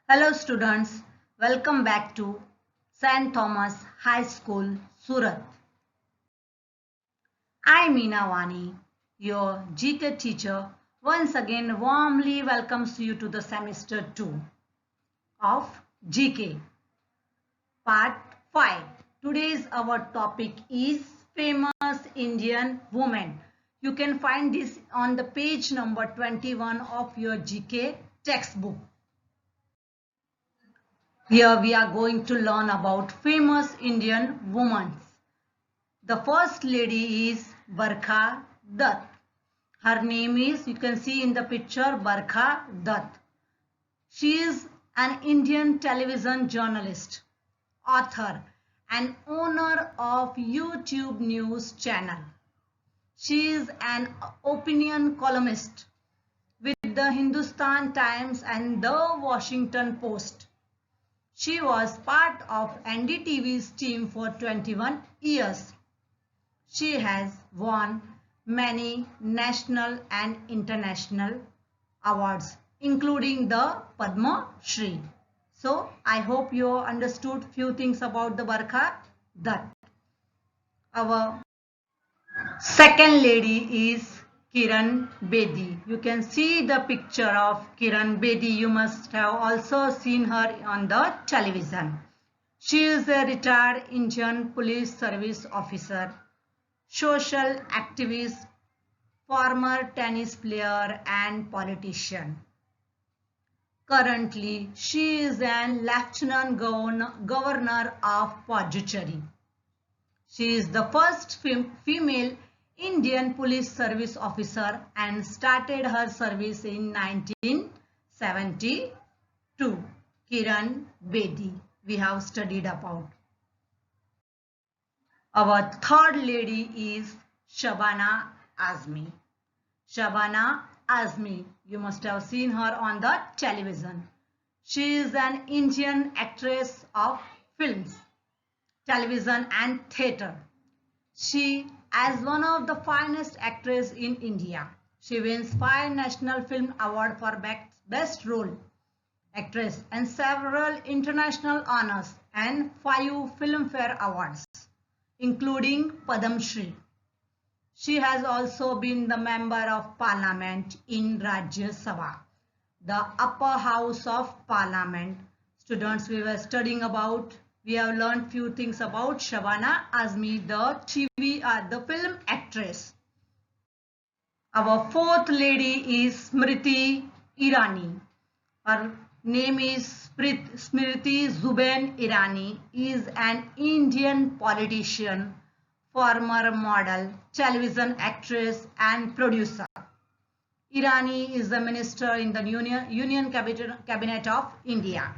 Hello students, welcome back to St. Thomas High School, Surat. I Meena Vani, your GK teacher, once again warmly welcomes you to the semester 2 of GK, part 5. Today's our topic is famous Indian women. You can find this on the page number 21 of your GK textbook. Here we are going to learn about famous Indian women. The first lady is Barkha Dutt. Her name is, you can see in the picture, Barkha Dutt. She is an Indian television journalist, author, and owner of YouTube news channel. She is an opinion columnist with the Hindustan Times and the Washington Post. She was part of NDTV's team for 21 years. She has won many national and international awards, including the Padma Shri. So, I hope you understood few things about the Barkha Dutt. Our second lady is Kiran Bedi. You can see the picture of Kiran Bedi. You must have also seen her on the television. She is a retired Indian Police Service officer, social activist, former tennis player and politician. Currently, she is an Lieutenant Governor of Puducherry. She is the first female Indian Police Service officer and started her service in 1972. Kiran Bedi, we have studied about. Our third lady is Shabana Azmi. Shabana Azmi, you must have seen her on the television. She is an Indian actress of films, television and theatre. She as one of the finest actresses in India. She wins 5 National Film Award for Best Role Actress and several international honors and 5 Filmfare Awards, including Padam Shri. She has also been the member of parliament in Rajya Sabha, the upper house of parliament. Students, we were studying about, we have learned few things about Shabana Azmi, the film actress. Our fourth lady is Smriti Irani. Her name is Smriti Zubain Irani, is an Indian politician, former model, television actress and producer. Irani is the minister in the Union Cabinet of India.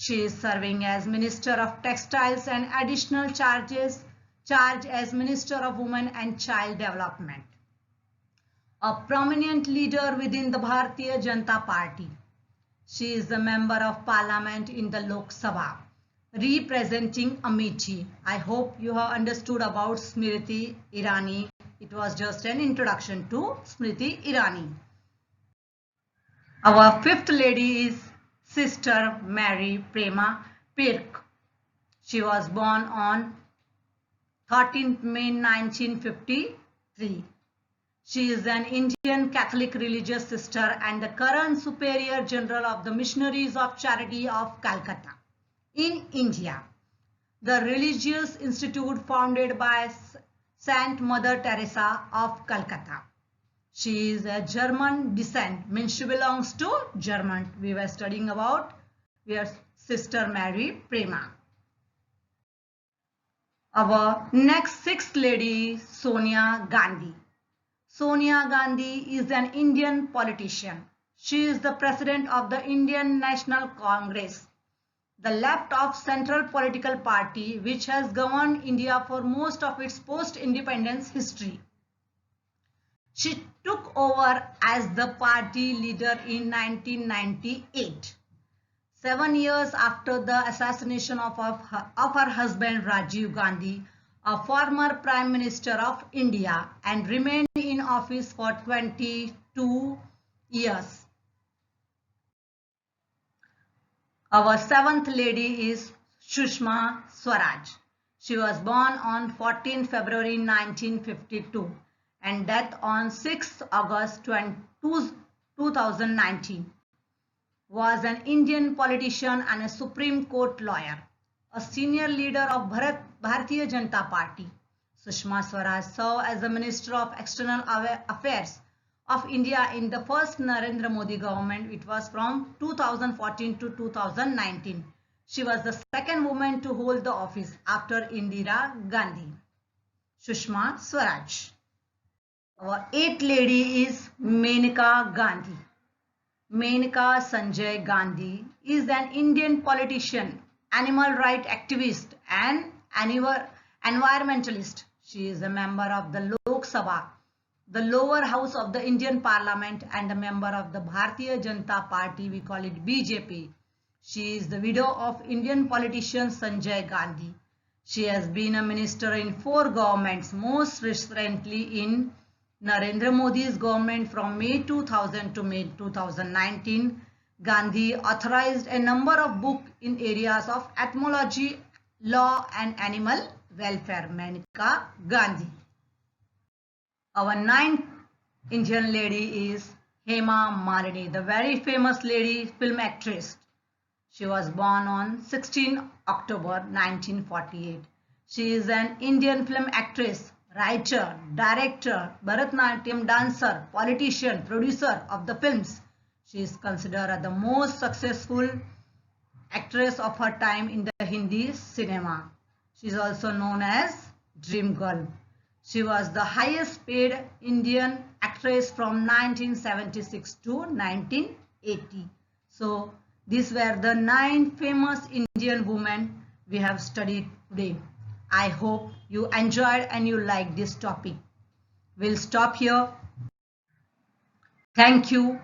She is serving as Minister of Textiles and additional charge as Minister of Women and Child Development. A prominent leader within the Bharatiya Janata Party. She is a member of parliament in the Lok Sabha, representing Amethi. I hope you have understood about Smriti Irani. It was just an introduction to Smriti Irani. Our fifth lady is Sister Mary Prema Pirk. She was born on 13th May 1953. She is an Indian Catholic religious sister and the current Superior General of the Missionaries of Charity of Calcutta in India, the religious institute founded by Saint Mother Teresa of Calcutta. She is a German descent, means she belongs to German. We were studying about Sister Mary Prema. Our next sixth lady, Sonia Gandhi. Sonia Gandhi is an Indian politician. She is the president of the Indian National Congress, the left of central political party which has governed India for most of its post-independence history. She took over as the party leader in 1998, 7 years after the assassination of her husband Rajiv Gandhi, a former Prime Minister of India, and remained in office for 22 years. Our seventh lady is Sushma Swaraj. She was born on 14 February 1952 and death on 6 August 2019. Was an Indian politician and a Supreme Court lawyer, a senior leader of Bharatiya Janata Party. Sushma Swaraj served as the Minister of External Affairs of India in the first Narendra Modi government, which was from 2014 to 2019. She was the second woman to hold the office after Indira Gandhi. Sushma Swaraj. Our eighth lady is Menaka Gandhi. Menaka Sanjay Gandhi is an Indian politician, animal rights activist and environmentalist. She is a member of the Lok Sabha, the lower house of the Indian Parliament, and a member of the Bharatiya Janata Party, we call it BJP. She is the widow of Indian politician Sanjay Gandhi. She has been a minister in 4 governments, most recently in Narendra Modi's government from May 2000 to May 2019. Gandhi authorized a number of books in areas of ethnology, law and animal welfare. Menaka Gandhi. Our ninth Indian lady is Hema Malini, the very famous lady film actress. She was born on 16 October 1948. She is an Indian film actress, writer, director, Bharatanatyam dancer, politician, producer of the films. She is considered the most successful actress of her time in the Hindi cinema. She is also known as Dream Girl. She was the highest paid Indian actress from 1976 to 1980. So these were the 9 famous Indian women we have studied today. I hope you enjoyed and you liked this topic. We'll stop here. Thank you.